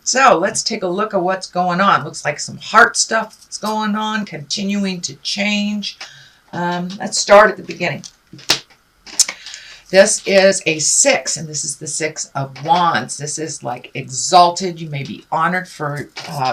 So let's take a look at what's going on. Looks like some heart stuff that's going on, continuing to change. Let's start at the beginning. This is a 6, and this is the 6 of Wands. This is like exalted. You may be honored for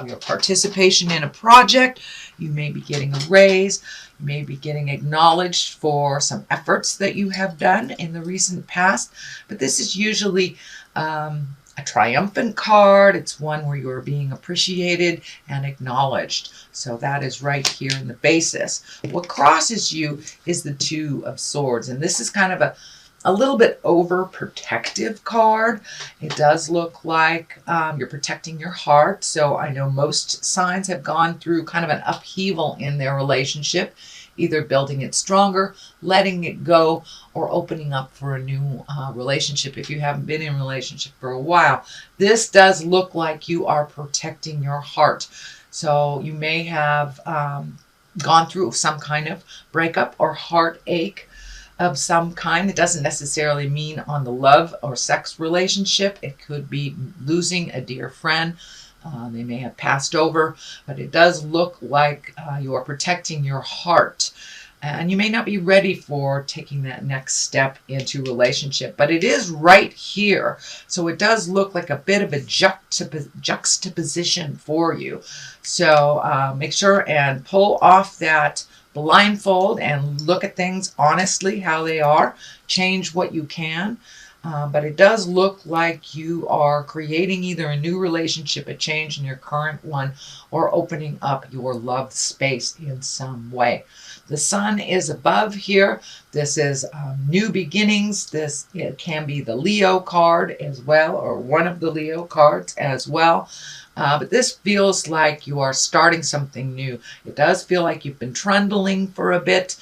your participation in a project. You may be getting a raise. You may be getting acknowledged for some efforts that you have done in the recent past. But this is usually a triumphant card. It's one where you're being appreciated and acknowledged. So that is right here in the basis. What crosses you is the 2 of Swords, and this is kind of a little bit overprotective card. It does look like you're protecting your heart. So I know most signs have gone through kind of an upheaval in their relationship, either building it stronger, letting it go, or opening up for a new relationship if you haven't been in a relationship for a while. This does look like you are protecting your heart. So you may have gone through some kind of breakup or heartache of some kind. It doesn't necessarily mean on the love or sex relationship. It could be losing a dear friend. They may have passed over, but it does look like you are protecting your heart. And you may not be ready for taking that next step into relationship, but it is right here. So it does look like a bit of a juxtaposition for you. So make sure and pull off that blindfold and look at things honestly, how they are. Change what you can. But it does look like you are creating either a new relationship, a change in your current one, or opening up your love space in some way. The sun is above here. This is new beginnings. It can be the Leo card as well, or one of the Leo cards as well. But this feels like you are starting something new. It does feel like you've been trundling for a bit,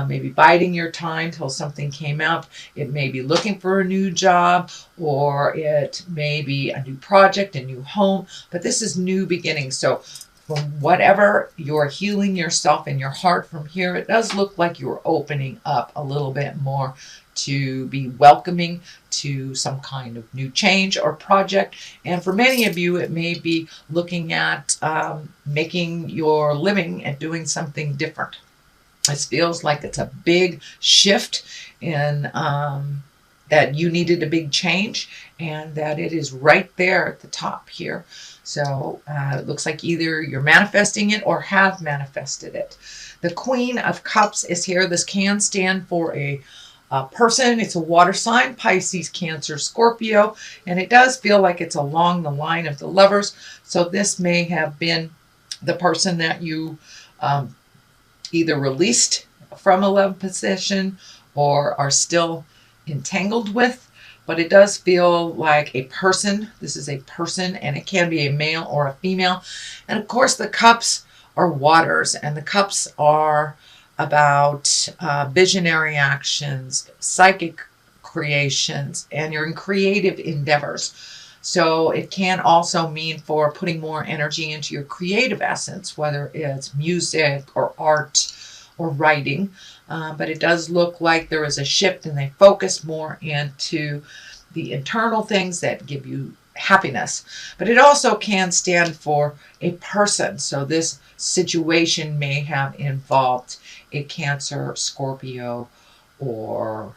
maybe biding your time till something came out. It may be looking for a new job, or it may be a new project, a new home, but this is new beginnings. So from whatever you're healing yourself in your heart from here, it does look like you're opening up a little bit more to be welcoming to some kind of new change or project. And for many of you, it may be looking at making your living and doing something different. It feels like it's a big shift in that you needed a big change, and that it is right there at the top here. So it looks like either you're manifesting it or have manifested it. The Queen of Cups is here. This can stand for a person. It's a water sign, Pisces, Cancer, Scorpio, and it does feel like it's along the line of the Lovers. So this may have been the person that you either released from a love position or are still entangled with, but it does feel like a person. This is a person, and it can be a male or a female. And of course, the cups are waters, and the cups are about visionary actions, psychic creations, and your creative endeavors. So it can also mean for putting more energy into your creative essence, whether it's music or art or writing. But it does look like there is a shift, and they focus more into the internal things that give you happiness. But it also can stand for a person. So this situation may have involved a Cancer, Scorpio, or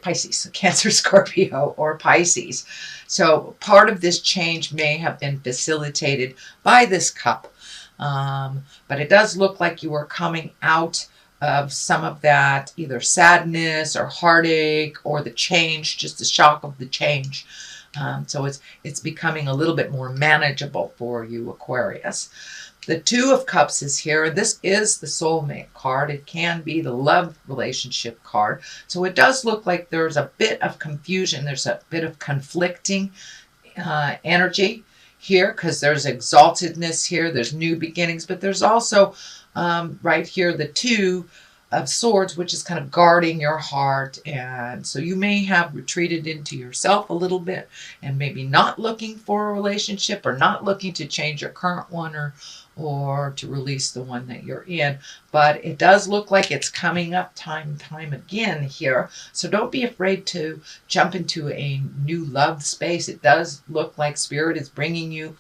Pisces, Cancer, Scorpio, or Pisces. So part of this change may have been facilitated by this cup. But it does look like you are coming out of some of that either sadness or heartache or the change, just the shock of the change. So it's becoming a little bit more manageable for you, Aquarius. The Two of Cups is here. This is the soulmate card. It can be the love relationship card. So it does look like there's a bit of confusion. There's a bit of conflicting energy here, because there's exaltedness here. There's new beginnings, but there's also right here the two of Swords, which is kind of guarding your heart. And so you may have retreated into yourself a little bit and maybe not looking for a relationship or not looking to change your current one or to release the one that you're in. But it does look like it's coming up time and time again here. So don't be afraid to jump into a new love space. It does look like Spirit is bringing you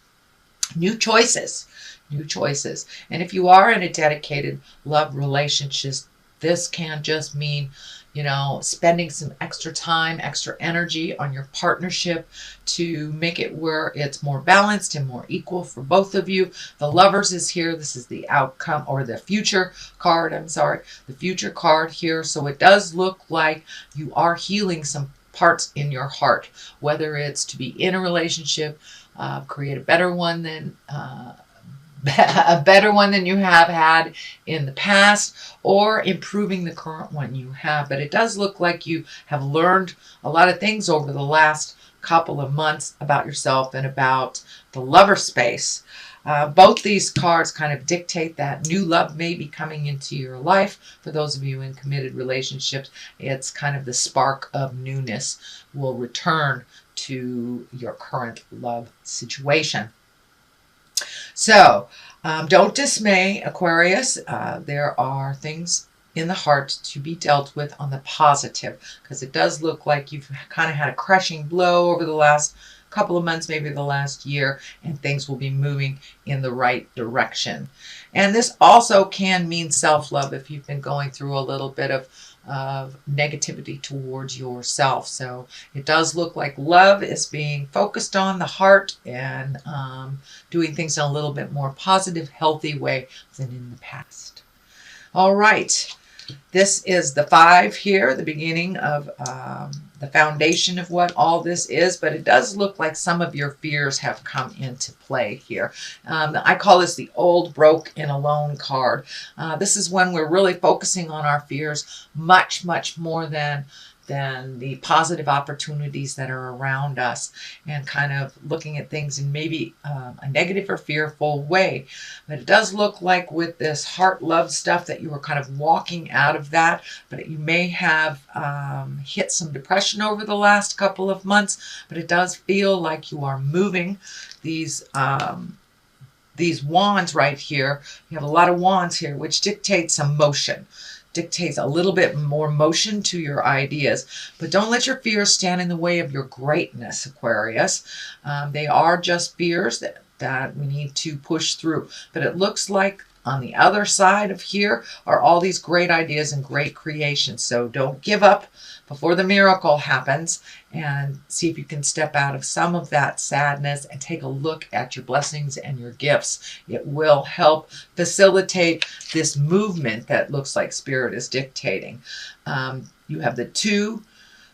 new choices. New choices. And if you are in a dedicated love relationship, this can just mean, you know, spending some extra time, extra energy on your partnership to make it where it's more balanced and more equal for both of you. The Lovers is here. This is the outcome, or the future card, I'm sorry, the future card here. So it does look like you are healing some parts in your heart, whether it's to be in a relationship, create a better one than you have had in the past, or improving the current one you have. But it does look like you have learned a lot of things over the last couple of months about yourself and about the lover space. Both these cards kind of dictate that new love may be coming into your life. For those of you in committed relationships, it's kind of the spark of newness will return to your current love situation. So don't dismay, Aquarius. There are things in the heart to be dealt with on the positive, because it does look like you've kind of had a crushing blow over the last couple of months, maybe the last year, and things will be moving in the right direction. And this also can mean self-love if you've been going through a little bit of negativity towards yourself. So it does look like love is being focused on the heart and doing things in a little bit more positive, healthy way than in the past. All right. This is the 5 here, the beginning of the foundation of what all this is, but it does look like some of your fears have come into play here. I call this the old, broke, and alone card. This is when we're really focusing on our fears much, much more than the positive opportunities that are around us, and kind of looking at things in maybe a negative or fearful way. But it does look like with this heart love stuff that you were kind of walking out of that, but you may have hit some depression over the last couple of months, but it does feel like you are moving. These wands right here, you have a lot of wands here, which dictates some motion. Dictates a little bit more motion to your ideas. But don't let your fears stand in the way of your greatness, Aquarius. They are just fears that we need to push through. But it looks like on the other side of here are all these great ideas and great creations. So don't give up before the miracle happens, and see if you can step out of some of that sadness and take a look at your blessings and your gifts. It will help facilitate this movement that looks like Spirit is dictating. You have the 2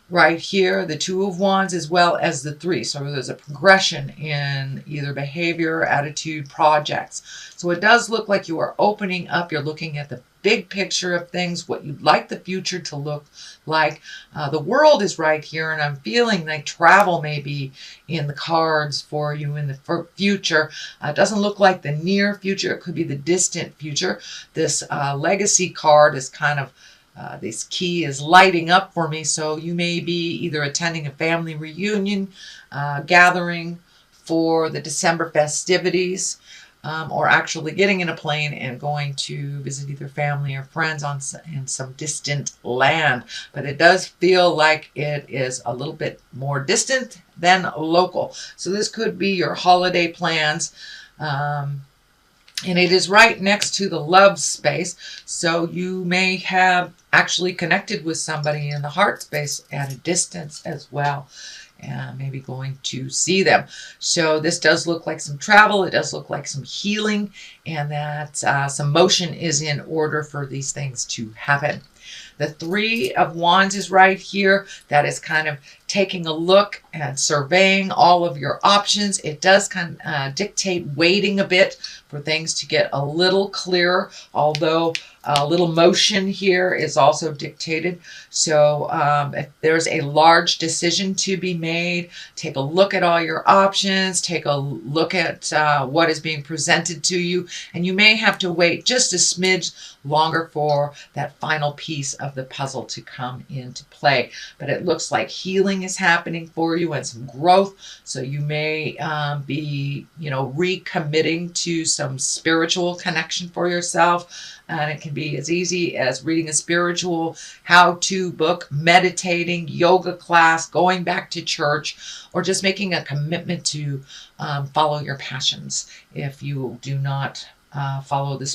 right here, the 2 of Wands, as well as the 3. So there's a progression in either behavior, attitude, projects. So it does look like you are opening up. You're looking at the big picture of things, what you'd like the future to look like. The World is right here, and I'm feeling like travel may be in the cards for you in the future. It doesn't look like the near future. It could be the distant future. This Legacy card is kind of this key is lighting up for me, so you may be either attending a family reunion, gathering for the December festivities, or actually getting in a plane and going to visit either family or friends in some distant land. But it does feel like it is a little bit more distant than local. So this could be your holiday plans. And it is right next to the love space. So you may have actually connected with somebody in the heart space at a distance as well. And maybe going to see them. So this does look like some travel. It does look like some healing. And that some motion is in order for these things to happen. The 3 of Wands is right here. That is kind of taking a look and surveying all of your options. It does kind of dictate waiting a bit for things to get a little clearer. Although A little motion here is also dictated. So if there's a large decision to be made, take a look at all your options, take a look at what is being presented to you, and you may have to wait just a smidge longer for that final piece of the puzzle to come into play. But it looks like healing is happening for you and some growth. So you may be, recommitting to some spiritual connection for yourself. And it can be as easy as reading a spiritual how-to book, meditating, yoga class, going back to church, or just making a commitment to follow your passions if you do not follow the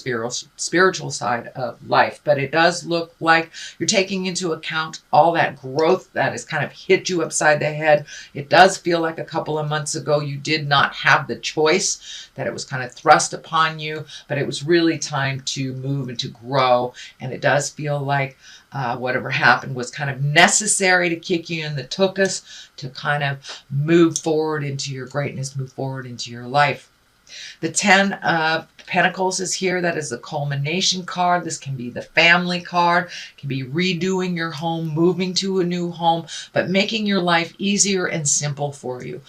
spiritual side of life. But it does look like you're taking into account all that growth that has kind of hit you upside the head. It does feel like a couple of months ago you did not have the choice, that it was kind of thrust upon you, but it was really time to move and to grow. And it does feel like whatever happened was kind of necessary to kick you in the tuchus to kind of move forward into your greatness, move forward into your life. The 10 of Pentacles is here. That is the culmination card. This can be the family card. It can be redoing your home, moving to a new home, but making your life easier and simple for you.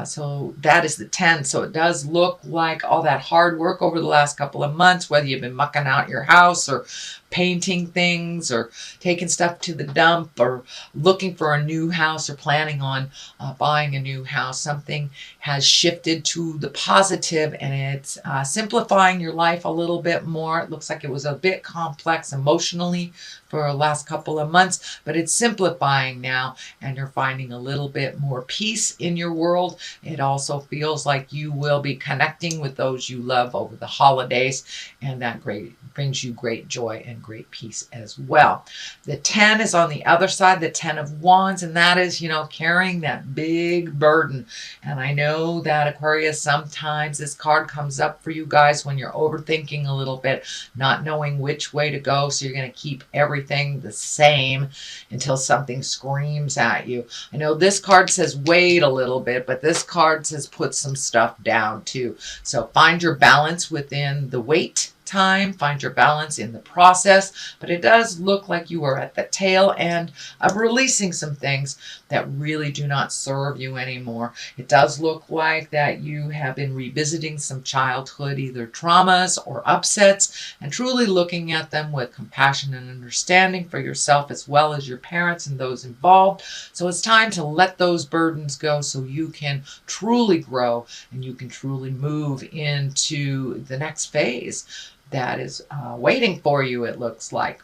So that is the 10. So it does look like all that hard work over the last couple of months, whether you've been mucking out your house or painting things or taking stuff to the dump or looking for a new house or planning on buying a new house. Something has shifted to the positive and it's simplifying your life a little bit more. It looks like it was a bit complex emotionally for the last couple of months, but it's simplifying now and you're finding a little bit more peace in your world. It also feels like you will be connecting with those you love over the holidays, and that brings you great joy and great peace as well. The 10 is on the other side, the 10 of Wands, and that is, carrying that big burden. And I know that Aquarius, sometimes this card comes up for you guys when you're overthinking a little bit, not knowing which way to go. So you're going to keep everything the same until something screams at you. I know this card says wait a little bit, but this card says put some stuff down too. So find your balance within the wait time, find your balance in the process, but it does look like you are at the tail end of releasing some things that really do not serve you anymore. It does look like that you have been revisiting some childhood, either traumas or upsets, and truly looking at them with compassion and understanding for yourself as well as your parents and those involved. So it's time to let those burdens go so you can truly grow and you can truly move into the next phase that is waiting for you, it looks like.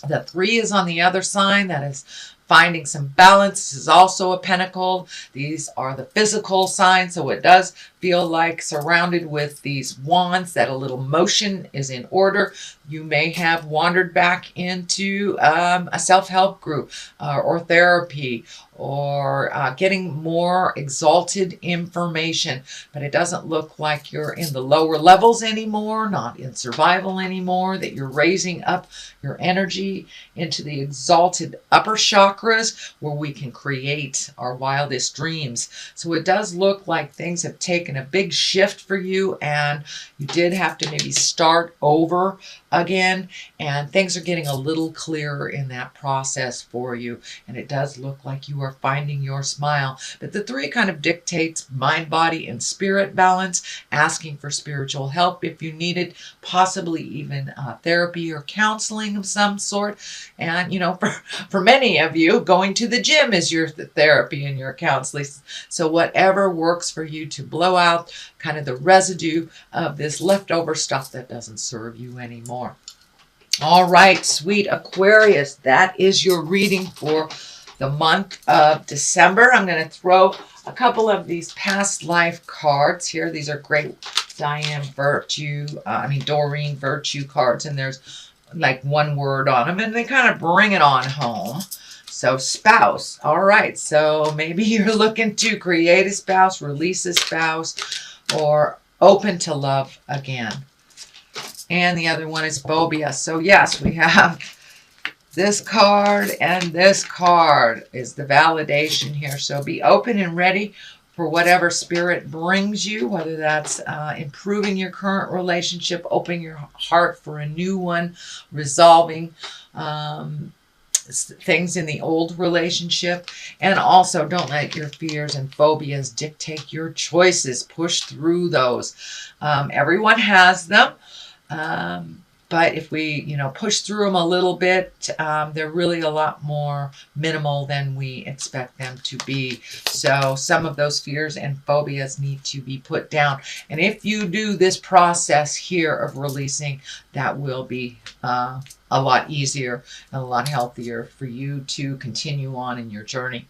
The 3 is on the other side. That is finding some balance. This is also a pentacle. These are the physical signs, so it does feel like surrounded with these wands that a little motion is in order. You may have wandered back into a self-help group or therapy or getting more exalted information, but it doesn't look like you're in the lower levels anymore, not in survival anymore, that you're raising up your energy into the exalted upper chakras where we can create our wildest dreams. So it does look like things have taken a big shift for you and you did have to maybe start over again, and things are getting a little clearer in that process for you, and it does look like you are finding your smile. But the 3 kind of dictates mind, body, and spirit balance, asking for spiritual help if you need it, possibly even therapy or counseling of some sort. And for many of you, going to the gym is your therapy and your counseling. So whatever works for you to blow out kind of the residue of this leftover stuff that doesn't serve you anymore. All right, sweet Aquarius, that is your reading for the month of December. I'm going to throw a couple of these past life cards here. These are great Doreen Virtue cards, and there's like one word on them, and they kind of bring it on home. So spouse. All right, so maybe you're looking to create a spouse, release a spouse, or open to love again. And the other one is phobia. So yes, we have this card, and this card is the validation here. So be open and ready for whatever spirit brings you, whether that's improving your current relationship, opening your heart for a new one, resolving things in the old relationship. And also, don't let your fears and phobias dictate your choices. Push through those. Everyone has them. But if we, push through them a little bit, they're really a lot more minimal than we expect them to be. So some of those fears and phobias need to be put down. And if you do this process here of releasing, that will be a lot easier and a lot healthier for you to continue on in your journey.